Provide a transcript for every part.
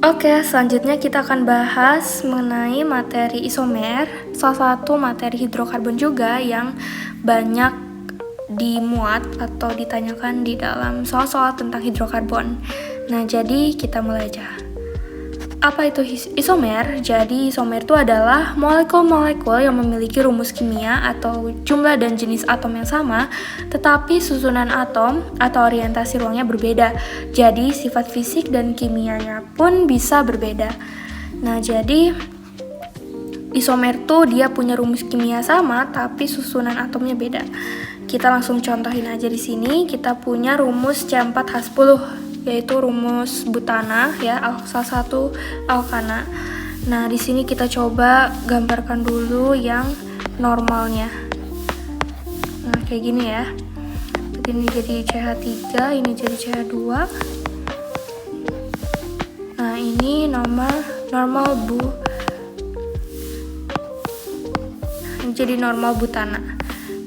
Oke, selanjutnya kita akan bahas mengenai materi isomer, salah satu materi hidrokarbon juga yang banyak dimuat atau ditanyakan di dalam soal-soal tentang hidrokarbon. Nah, jadi kita mulai aja. Apa itu isomer? Jadi isomer itu adalah molekul-molekul yang memiliki rumus kimia atau jumlah dan jenis atom yang sama, tetapi susunan atom atau orientasi ruangnya berbeda. Jadi sifat fisik dan kimianya pun bisa berbeda. Nah, jadi isomer tuh dia punya rumus kimia sama, tapi susunan atomnya beda. Kita langsung contohin aja di sini. Kita punya rumus C4H10. Yaitu rumus butana ya, salah satu alkana. Nah, di sini kita coba gambarkan dulu yang normalnya. Nah, kayak gini ya. Ini jadi CH3, ini jadi CH2. Nah, ini normal jadi normal butana.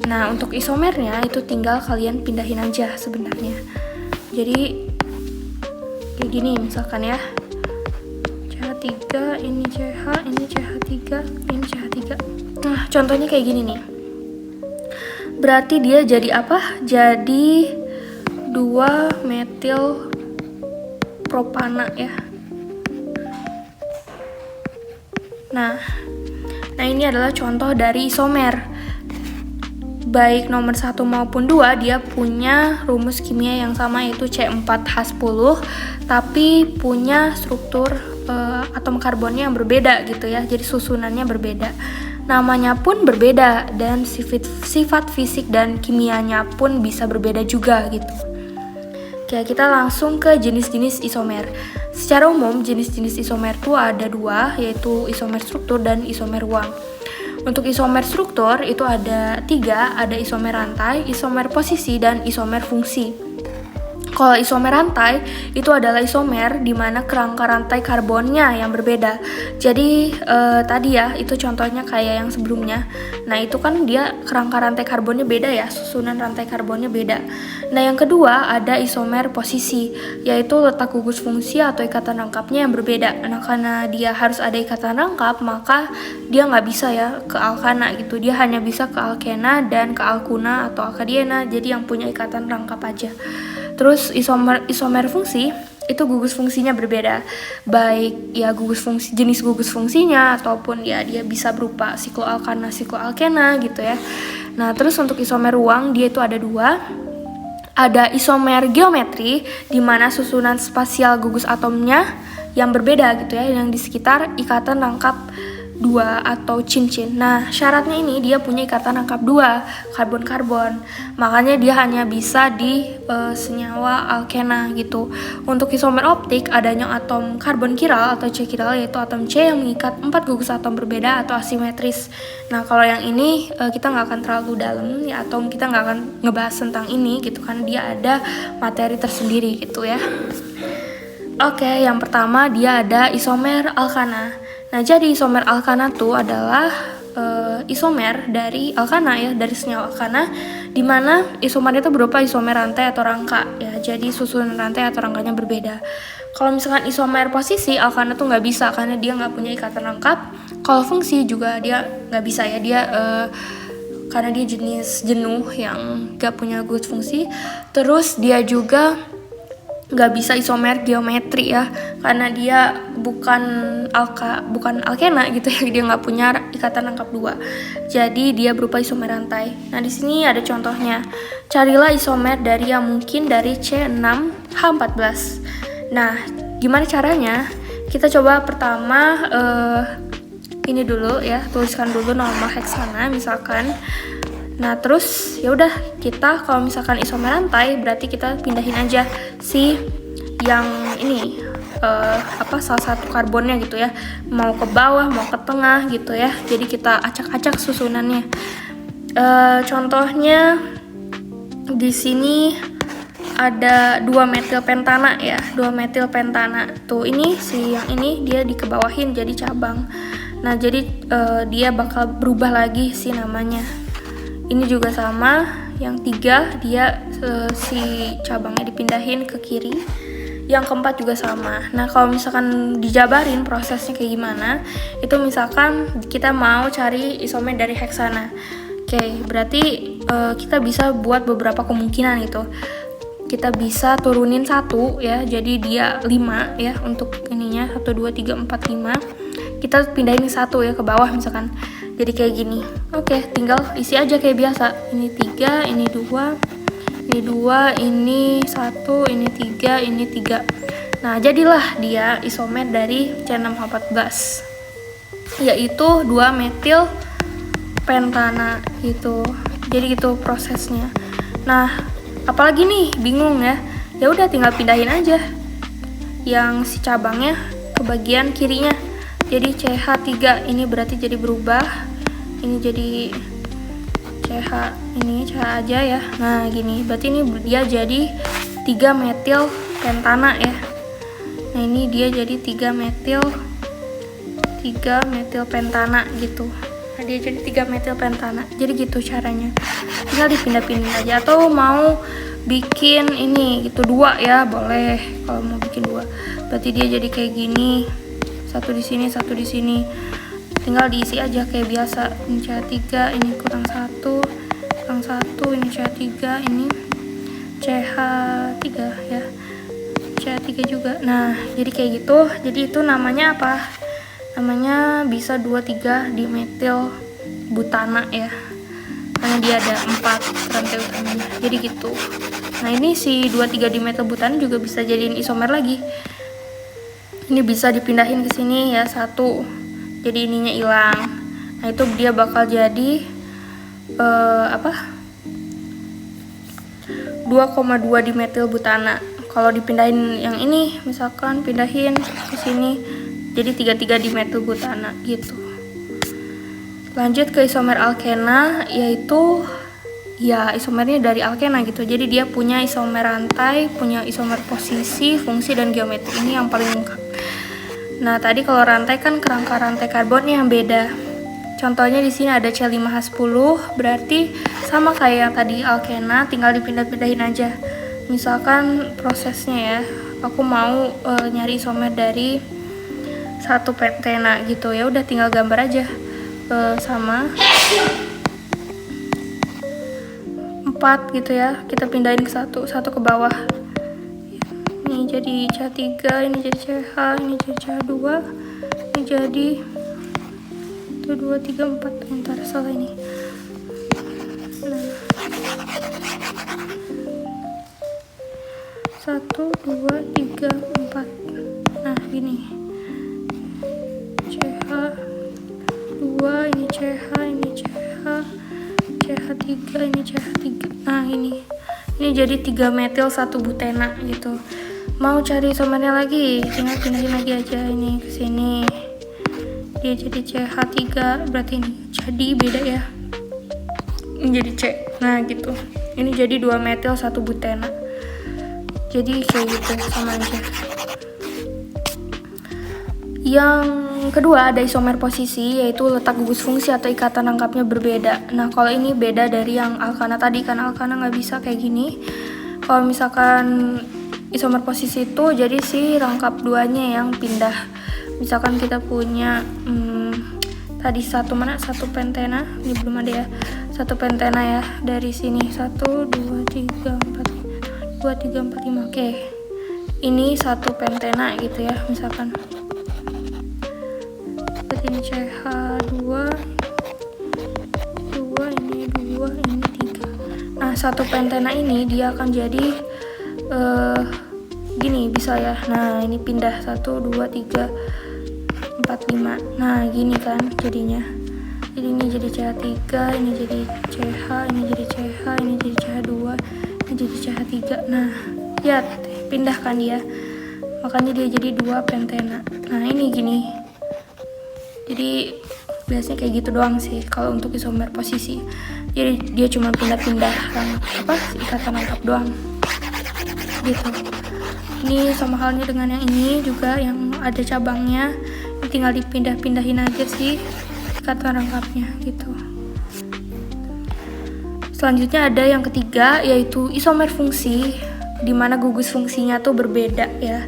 Nah, untuk isomernya itu tinggal kalian pindahin aja sebenarnya. Jadi kayak gini misalkan ya, CH3, ini CH, ini CH3, ini CH3. Nah, contohnya kayak gini nih. Berarti dia jadi apa? Jadi 2 metil propana ya. Nah ini adalah contoh dari isomer. Baik nomor 1 maupun 2 dia punya rumus kimia yang sama, yaitu C4H10, tapi punya struktur atom karbonnya yang berbeda gitu ya. Jadi susunannya berbeda, namanya pun berbeda, dan sifat fisik dan kimianya pun bisa berbeda juga gitu. Oke, kita langsung ke jenis-jenis isomer. Secara umum jenis-jenis isomer itu ada 2, yaitu isomer struktur dan isomer ruang. Untuk isomer struktur itu ada 3, ada isomer rantai, isomer posisi, dan isomer fungsi. Kalau isomer rantai itu adalah isomer di mana kerangka rantai karbonnya yang berbeda. Jadi tadi ya itu contohnya kayak yang sebelumnya. Nah, itu kan dia kerangka rantai karbonnya beda ya, susunan rantai karbonnya beda. Nah, yang kedua ada isomer posisi, yaitu letak gugus fungsi atau ikatan rangkapnya yang berbeda. Nah, karena dia harus ada ikatan rangkap, maka dia nggak bisa ya ke alkana gitu. Dia hanya bisa ke alkena dan ke alkuna atau alkadiena. Jadi yang punya ikatan rangkap aja. Terus isomer fungsi itu gugus fungsinya berbeda, baik ya jenis gugus fungsinya ataupun ya dia bisa berupa sikloalkana, sikloalkena gitu ya. Nah, terus untuk isomer ruang dia itu ada 2. Ada isomer geometri di mana susunan spasial gugus atomnya yang berbeda gitu ya, yang di sekitar ikatan rangkap 2 atau cincin. Nah, syaratnya ini dia punya ikatan rangkap 2, karbon-karbon. Makanya dia hanya bisa di senyawa alkena gitu. Untuk isomer optik adanya atom karbon kiral atau C kiral, yaitu atom C yang mengikat 4 gugus atom berbeda atau asimetris. Nah, kalau yang ini kita nggak akan terlalu dalam ya, atau kita nggak akan ngebahas tentang ini gitu kan, dia ada materi tersendiri gitu ya. Oke, yang pertama dia ada isomer alkana. Nah, jadi isomer alkana tuh adalah isomer dari alkana ya, dari senyawa alkana, di mana isomer itu berupa isomer rantai atau rangka ya. Jadi susunan rantai atau rangkanya berbeda. Kalau misalkan isomer posisi, alkana tuh nggak bisa karena dia nggak punya ikatan rangkap. Kalau fungsi juga dia nggak bisa ya, dia karena dia jenis jenuh yang nggak punya gugus fungsi. Terus dia juga nggak bisa isomer geometri ya, karena dia bukan alkena gitu ya, dia nggak punya ikatan rangkap 2. Jadi dia berupa isomer rantai. Nah, di sini ada contohnya. Carilah isomer dari yang mungkin dari C6H14. Nah, gimana caranya? Kita coba pertama ini dulu ya, tuliskan dulu normal heksana misalkan. Nah, terus ya udah, kita kalau misalkan isomer rantai berarti kita pindahin aja si yang ini salah satu karbonnya gitu ya, mau ke bawah mau ke tengah gitu ya. Jadi kita acak-acak susunannya. Contohnya di sini ada 2 metil pentana ya, 2 metil pentana. Tuh ini si yang ini dia dikebawahin jadi cabang. Nah, jadi dia bakal berubah lagi si namanya. Ini juga sama, yang 3 dia si cabangnya dipindahin ke kiri. yang keempat juga sama. Nah, kalau misalkan dijabarin prosesnya kayak gimana, itu misalkan kita mau cari isomer dari heksana. Oke, berarti kita bisa buat beberapa kemungkinan itu. Kita bisa turunin 1 ya, jadi dia 5 ya untuk ininya 1, 2, 3, 4, 5. Kita pindahin 1 ya ke bawah misalkan. Jadi kayak gini. Oke, tinggal isi aja kayak biasa. Ini 3, ini 2, ini 2, ini 1, ini 3, ini 3. Nah, jadilah dia isomer dari C6H14, yaitu 2 metil pentana gitu. Jadi gitu prosesnya. Nah, apalagi nih bingung ya? Ya udah tinggal pindahin aja yang si cabangnya ke bagian kirinya. Jadi CH3 ini berarti jadi berubah. Ini jadi CH, ini CH aja ya. Nah, gini. Berarti ini dia jadi 3 metil pentana ya. Nah, ini dia jadi 3 metil pentana gitu. Nah, dia jadi 3 metil pentana. Jadi gitu caranya. Tinggal dipindah-pindahin aja, atau mau bikin ini gitu 2 ya, boleh. Kalau mau bikin 2. Berarti dia jadi kayak gini. 1 di sini, 1 di sini. Tinggal diisi aja kayak biasa. Ini CH3, ini kurang 1, ini CH3, ini CH3 ya. CH3 juga. Nah, jadi kayak gitu. Jadi itu namanya apa? Namanya bisa 2,3 dimetil butana ya. Karena dia ada 4 rantai utamanya. Jadi gitu. Nah, ini si 2,3 dimetil butana juga bisa jadiin isomer lagi. Ini bisa dipindahin ke sini ya, 1. Jadi ininya hilang. Nah, itu dia bakal jadi 2,2 dimetil butana. Kalau dipindahin yang ini, misalkan pindahin ke sini, jadi 3,3 dimetil butana gitu. Lanjut ke isomer alkena, yaitu ya isomernya dari alkena gitu. Jadi dia punya isomer rantai, punya isomer posisi, fungsi, dan geometri. Ini yang paling lengkap. Nah, tadi kalau rantai kan kerangka rantai karbonnya yang beda. Contohnya di sini ada C5H10, berarti sama kayak yang tadi alkena, tinggal dipindah-pindahin aja. Misalkan prosesnya ya, aku mau nyari isomer dari 1 pentena gitu ya, udah tinggal gambar aja sama 4 gitu ya, kita pindahin ke 1 ke bawah. Ini jadi CH3, ini jadi CH, ini jadi CH2, ini jadi 1, 2, 3, 4, bentar salah ini. Nah, 1, 2, 3, 4. Nah, gini. CH2, ini CH, ini CH, CH3, ini CH3. Nah, ini jadi 3 metil 1 butena gitu. Mau cari isomernya lagi, tinggal pindahin lagi aja ini ke sini. Dia jadi CH3, berarti ini jadi beda ya. Ini jadi C. Nah, gitu. Ini jadi 2 metil 1 butena. Jadi kayak gitu, sama aja. Yang kedua ada isomer posisi, yaitu letak gugus fungsi atau ikatan rangkapnya berbeda. Nah, kalau ini beda dari yang alkana tadi, kan alkana nggak bisa kayak gini. Kalau misalkan isomer posisi itu jadi si rangkap duanya yang pindah. Misalkan kita punya tadi 1 pentena, ini belum ada ya, 1 pentena ya, dari sini 1, 2, 3, 4, 2, 3, 4, 5. Oke, ini 1 pentena gitu ya, misalkan seperti ini CH2, 2, ini 2, ini 3. Nah, 1 pentena ini dia akan jadi gini bisa ya. Nah, ini pindah 1, 2, 3, 4, 5. Nah, gini kan jadinya. Jadi ini jadi CH3, ini jadi CH, ini jadi CH, ini jadi CH2, ini jadi CH3. Nah, lihat pindah kan dia. Makanya dia jadi 2 pentena. Nah, ini gini. Jadi biasanya kayak gitu doang sih kalau untuk isomer posisi. Jadi dia cuma pindah-pindah ikatan rangkap doang. Gitu. Ini sama halnya dengan yang ini juga, yang ada cabangnya. Ini tinggal dipindah-pindahin aja sih ikatan rangkapnya gitu. Selanjutnya ada yang ketiga, yaitu isomer fungsi. dimana gugus fungsinya tuh berbeda ya.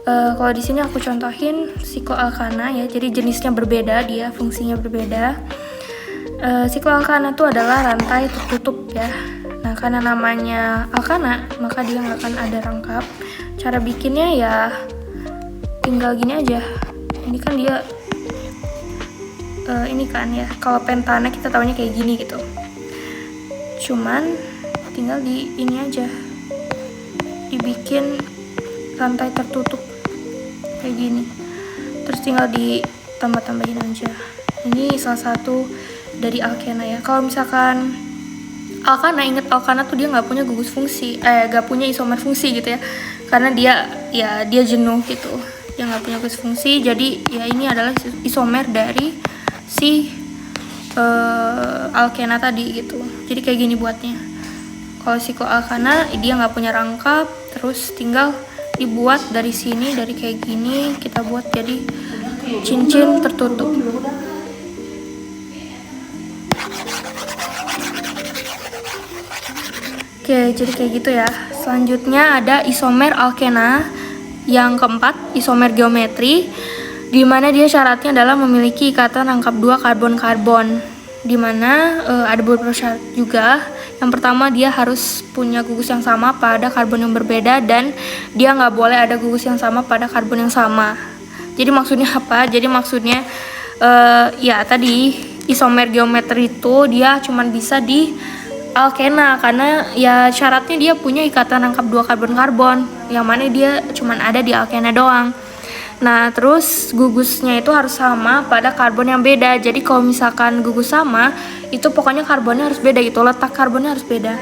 Kalau di sini aku contohin sikloalkana ya, jadi jenisnya berbeda, dia fungsinya berbeda. Sikloalkana itu adalah rantai tertutup ya. Nah, karena namanya alkana, maka dia nggak akan ada rangkap. Cara bikinnya ya tinggal gini aja. Ini kan dia ini kan ya, kalau pentana kita tahunya kayak gini gitu. Cuman tinggal di ini aja, dibikin rantai tertutup kayak gini, terus tinggal ditambah-tambahin aja. Ini salah satu dari alkena ya. Kalau misalkan alkana, inget alkana tuh dia nggak punya gugus fungsi, nggak punya isomer fungsi gitu ya, karena dia jenuh gitu, dia nggak punya gugus fungsi. Jadi ya ini adalah isomer dari si alkena tadi gitu. Jadi kayak gini buatnya. Kalau sikloalkana dia nggak punya rangkap, terus tinggal dibuat dari sini, dari kayak gini kita buat jadi cincin tertutup. Oke, jadi kayak gitu ya. Selanjutnya ada isomer alkena yang keempat, isomer geometri, di mana dia syaratnya adalah memiliki ikatan rangkap 2 karbon-karbon, di mana ada beberapa syarat juga. Yang pertama, dia harus punya gugus yang sama pada karbon yang berbeda, dan dia nggak boleh ada gugus yang sama pada karbon yang sama. Jadi maksudnya apa? Jadi maksudnya ya tadi isomer geometri itu dia cuman bisa di alkena, karena ya syaratnya dia punya ikatan rangkap 2 karbon-karbon, yang mana dia cuman ada di alkena doang. Nah, terus gugusnya itu harus sama pada karbon yang beda. Jadi kalau misalkan gugus sama, itu pokoknya karbonnya harus beda gitu, letak karbonnya harus beda.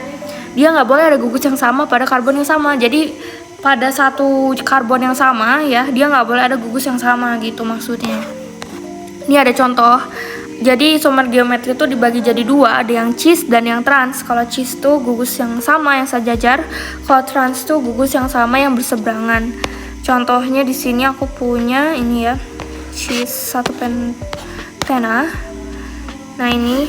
Dia nggak boleh ada gugus yang sama pada karbon yang sama. Jadi pada satu karbon yang sama ya, dia nggak boleh ada gugus yang sama gitu maksudnya. Ini ada contoh. Jadi isomer geometri itu dibagi jadi 2, ada yang cis dan yang trans. Kalau cis tuh gugus yang sama yang sejajar, kalau trans tuh gugus yang sama yang berseberangan. Contohnya di sini aku punya ini ya, cis 1 pentena. Nah ini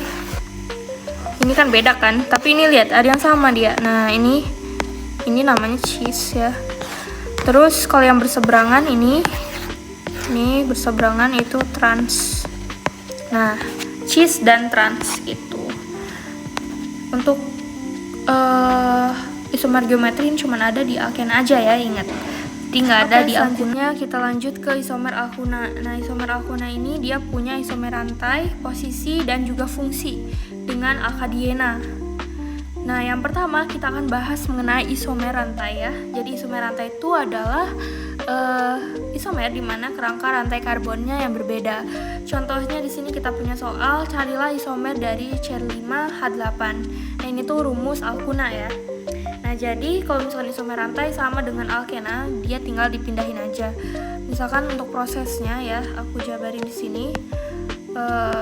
kan beda kan, tapi ini lihat ada yang sama dia. Nah ini namanya cis ya. Terus kalau yang berseberangan ini berseberangan itu trans. Nah, cis dan trans gitu. Untuk isomer geometri ini cuma ada di alkena aja ya, ingat. Nggak ada di alkena. Kita lanjut ke isomer alkuna. Nah, isomer alkuna ini dia punya isomer rantai, posisi, dan juga fungsi dengan alkadiena. Nah, yang pertama kita akan bahas mengenai isomer rantai ya. Jadi isomer rantai itu adalah isomer di mana kerangka rantai karbonnya yang berbeda. Contohnya di sini kita punya soal, carilah isomer dari CR5H8. Nah, ini tuh rumus alkuna ya. Nah, jadi kalau misalkan isomer rantai sama dengan alkena, dia tinggal dipindahin aja. Misalkan untuk prosesnya ya, aku jabarin di sini.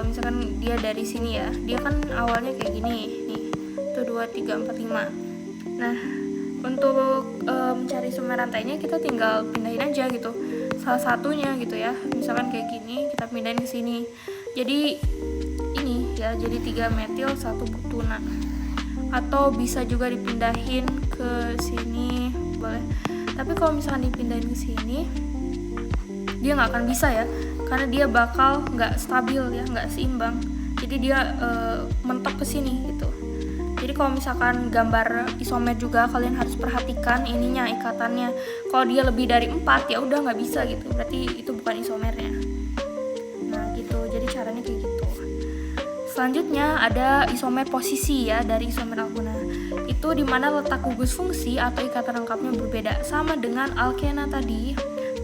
Misalkan dia dari sini ya, dia kan awalnya kayak gini nih, 1, 2, 3, 4, 5. Nah, untuk mencari isomer rantainya kita tinggal pindahin aja gitu, salah satunya gitu ya. Misalkan kayak gini, kita pindahin ke sini. Jadi ini ya, jadi 3 metil 1 butuna. Atau bisa juga dipindahin ke sini, boleh. Tapi kalau misalkan dipindahin ke sini, dia nggak akan bisa ya, karena dia bakal nggak stabil ya, nggak seimbang. Jadi dia mentok ke sini gitu. Jadi kalau misalkan gambar isomer juga kalian harus perhatikan ininya, ikatannya. Kalau dia lebih dari 4 ya udah nggak bisa gitu, berarti itu bukan isomernya. Nah gitu, jadi caranya kayak gitu. Selanjutnya ada isomer posisi ya dari isomer alkuna. Itu dimana letak gugus fungsi atau ikatan rangkapnya berbeda, sama dengan alkena tadi.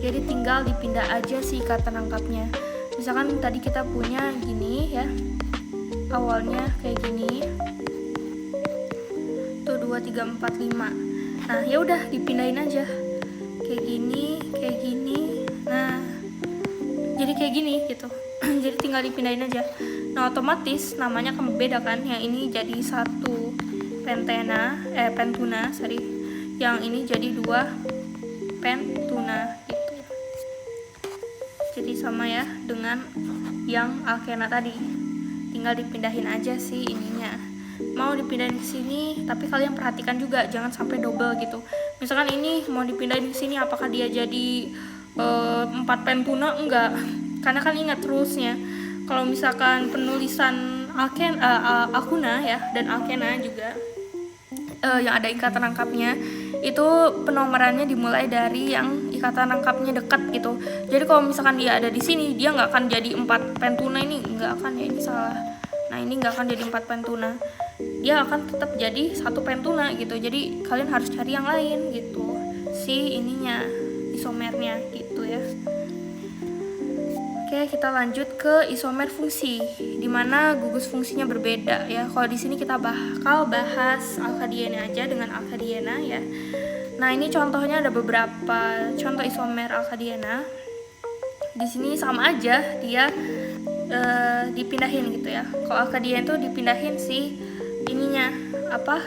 Jadi tinggal dipindah aja si ikatan rangkapnya. Misalkan tadi kita punya gini ya, awalnya kayak gini. Tuh 2, 3, 4, 5. Nah ya udah dipindahin aja. Kayak gini. Nah jadi kayak gini gitu. Jadi tinggal dipindahin aja. Nah otomatis namanya akan berbeda kan. Yang ini jadi 1 pentuna, yang ini jadi 2 pentuna gitu. Jadi sama ya dengan yang alkena tadi. Tinggal dipindahin aja sih ininya. mau dipindahin ke sini, tapi kalian perhatikan juga jangan sampai double gitu. Misalkan ini mau dipindahin ke sini, apakah dia jadi 4 pentuna? Enggak, karena kan ingat rulesnya. Kalau misalkan penulisan Alkena ya dan Alkena juga yang ada ikatan rangkapnya, itu penomorannya dimulai dari yang ikatan rangkapnya dekat gitu. Jadi kalau misalkan dia ada di sini, dia nggak akan jadi 4 pentuna, ini nggak akan ya, ini salah. Nah ini nggak akan jadi 4 pentuna, dia akan tetap jadi 1 pentuna gitu. Jadi kalian harus cari yang lain gitu, si ininya isomernya gitu ya. Oke, kita lanjut ke isomer fungsi, dimana gugus fungsinya berbeda ya. Kalau di sini kita bakal bahas alkadiena aja dengan alkadiena ya. Nah ini contohnya ada beberapa contoh isomer alkadiena. Di sini sama aja dia dipindahin gitu ya. Kalau alkadiena itu dipindahin si ininya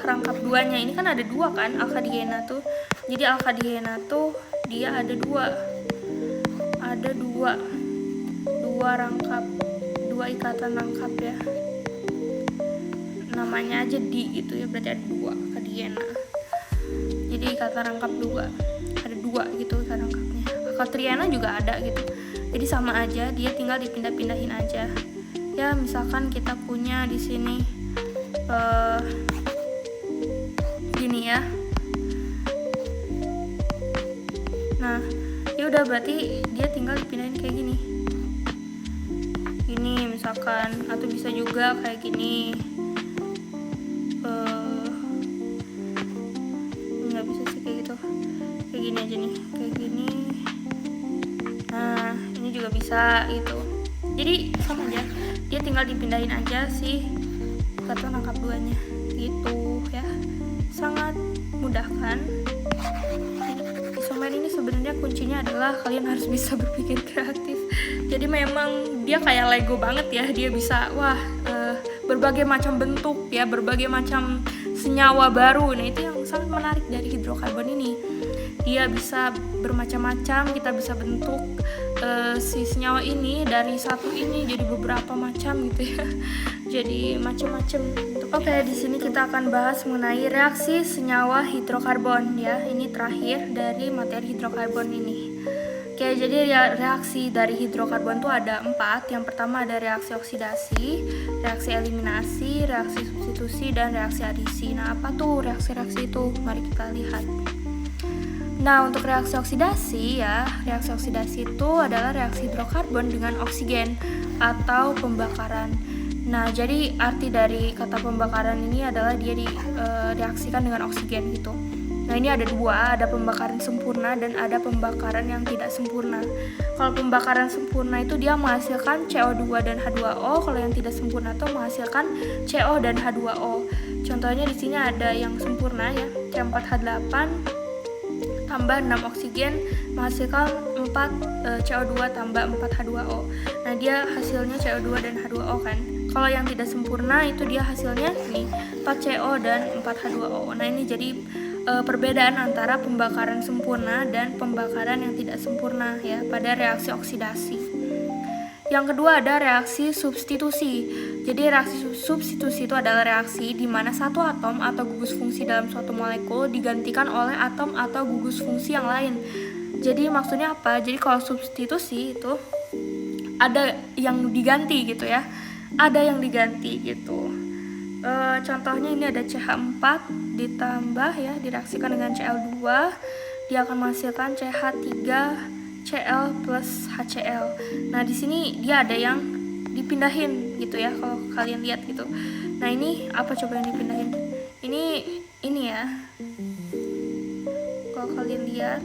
rangkap duanya. Ini kan ada 2 kan alkadiena tuh. Jadi alkadiena tuh dia ada 2 rangkap, 2 ikatan rangkap ya. Namanya aja di gitu ya, berarti ada 2 alkadiena. Jadi ikatan rangkap 2, ada 2 gitu ikatan rangkapnya. Alkatriena juga ada gitu. Jadi sama aja, dia tinggal dipindah-pindahin aja. Ya misalkan kita punya di sini gini ya. Nah, ya udah berarti dia tinggal dipindahin kayak gini. Gini misalkan, atau bisa juga kayak gini. Nggak bisa sih kayak gitu. Kayak gini aja nih, kayak gini. Nah, ini juga bisa gitu. Jadi sama aja, dia tinggal dipindahin aja sih ikatan rangkap duanya gitu ya. Sangat mudah kan? Isomer ini sebenarnya kuncinya adalah kalian harus bisa berpikir kreatif. Jadi memang dia kayak Lego banget ya. Dia bisa berbagai macam bentuk ya, berbagai macam senyawa baru. Nah itu yang sangat menarik dari hidrokarbon ini. Dia bisa bermacam-macam, kita bisa bentuk si senyawa ini dari satu ini jadi beberapa macam gitu ya. Jadi macam-macam. Oke, di sini kita akan bahas mengenai reaksi senyawa hidrokarbon ya. Ini terakhir dari materi hidrokarbon ini. Oke, jadi reaksi dari hidrokarbon itu ada 4. Yang pertama ada reaksi oksidasi, reaksi eliminasi, reaksi substitusi, dan reaksi adisi. Nah, apa tuh reaksi-reaksi itu? Mari kita lihat. Nah, untuk reaksi oksidasi ya, reaksi oksidasi itu adalah reaksi hidrokarbon dengan oksigen atau pembakaran. Nah, jadi arti dari kata pembakaran ini adalah dia direaksikan dengan oksigen gitu. Nah, ini ada 2, ada pembakaran sempurna dan ada pembakaran yang tidak sempurna. Kalau pembakaran sempurna itu dia menghasilkan CO2 dan H2O, kalau yang tidak sempurna itu menghasilkan CO dan H2O. Contohnya di sini ada yang sempurna ya, C4H8 tambah 6 oksigen menghasilkan 4 CO2 tambah 4 H2O. Nah, dia hasilnya CO2 dan H2O kan. Kalau yang tidak sempurna itu dia hasilnya nih 4 CO dan 4 H2O. Nah, ini jadi perbedaan antara pembakaran sempurna dan pembakaran yang tidak sempurna ya pada reaksi oksidasi. Yang kedua ada reaksi substitusi. Jadi reaksi substitusi itu adalah reaksi di mana satu atom atau gugus fungsi dalam suatu molekul digantikan oleh atom atau gugus fungsi yang lain. Jadi maksudnya apa? Jadi kalau substitusi itu ada yang diganti gitu ya. Ada yang diganti gitu. Contohnya ini ada CH4 ditambah ya, direaksikan dengan Cl2, dia akan menghasilkan CH3Cl plus HCl. Nah, di sini dia ada yang dipindahin gitu ya, kalau kalian lihat gitu. Nah, ini apa coba yang dipindahin? Ini ya. Kalau kalian lihat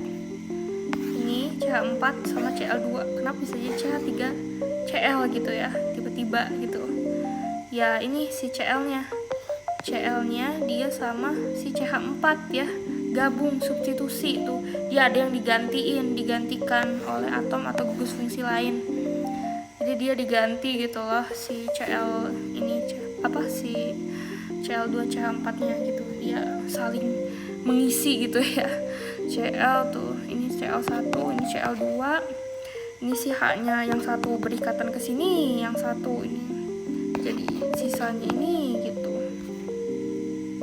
ini CH4 sama Cl2. Kenapa bisa jadi CH3Cl gitu ya? Tiba-tiba gitu. Ya, ini si CL-nya dia sama si CH4 ya, gabung substitusi itu. Dia ada yang digantikan oleh atom atau gugus fungsi lain. Jadi dia diganti gitu loh si CL ini si CL2 CH4-nya gitu. Dia saling mengisi gitu ya. CL tuh, ini CL1, ini CL2. Ini si H-nya yang satu berikatan ke sini, yang satu ini. Jadi sisanya ini gitu.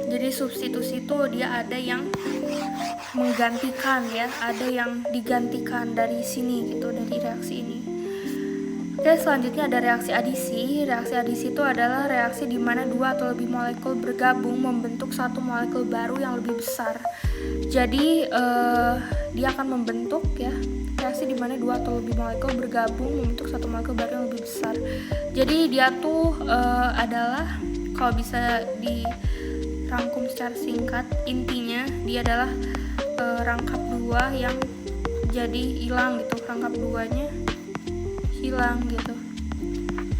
Jadi substitusi itu dia ada yang menggantikan ya, ada yang digantikan dari sini gitu, dari reaksi ini. Oke, selanjutnya ada reaksi adisi. Reaksi adisi itu adalah reaksi di mana 2 atau lebih molekul bergabung membentuk satu molekul baru yang lebih besar. Jadi dia akan membentuk ya reaksi di mana 2 atau lebih molekul bergabung membentuk satu molekul baru yang lebih besar. Jadi dia tuh adalah, kalau bisa dirangkum secara singkat, intinya dia adalah rangkap 2 yang jadi hilang gitu, rangkap 2-nya hilang gitu.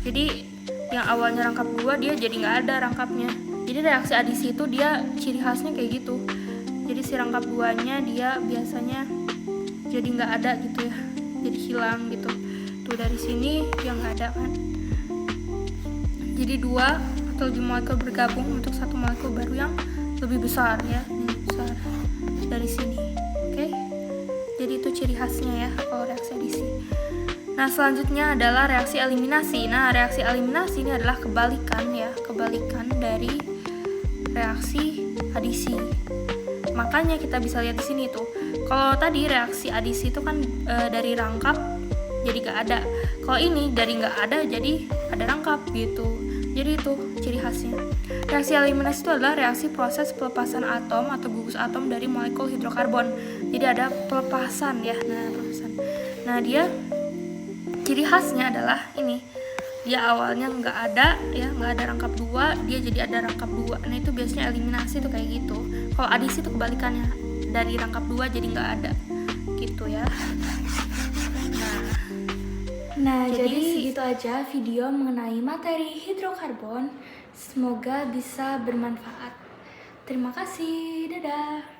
Jadi yang awalnya rangkap 2 dia jadi nggak ada rangkapnya. Jadi reaksi adisi itu dia ciri khasnya kayak gitu. Jadi si rangkap 2-nya dia biasanya jadi nggak ada gitu ya, jadi hilang gitu. Tuh dari sini dia nggak ada kan. Jadi 2 atau lebih molekul bergabung untuk satu molekul baru yang lebih besar ya, besar dari sini. Oke. Jadi itu ciri khasnya ya kalau reaksi adisi. Nah, selanjutnya adalah reaksi eliminasi. Nah, reaksi eliminasi ini adalah kebalikan ya, kebalikan dari reaksi adisi. Makanya kita bisa lihat di sini tuh. Kalau tadi reaksi adisi itu kan dari rangkap jadi nggak ada. Kalau ini dari nggak ada jadi ada rangkap gitu. Jadi itu ciri khasnya. Reaksi eliminasi itu adalah reaksi proses pelepasan atom atau gugus atom dari molekul hidrokarbon. Jadi ada pelepasan ya. Nah, pelepasan. Nah, dia ciri khasnya adalah ini, dia awalnya nggak ada ya, nggak ada rangkap 2, dia jadi ada rangkap 2. Nah itu biasanya eliminasi tuh kayak gitu. Kalau adisi itu kebalikannya, dari rangkap 2 jadi nggak ada gitu ya. Nah jadi segitu aja video mengenai materi hidrokarbon. Semoga bisa bermanfaat. Terima kasih, dadah.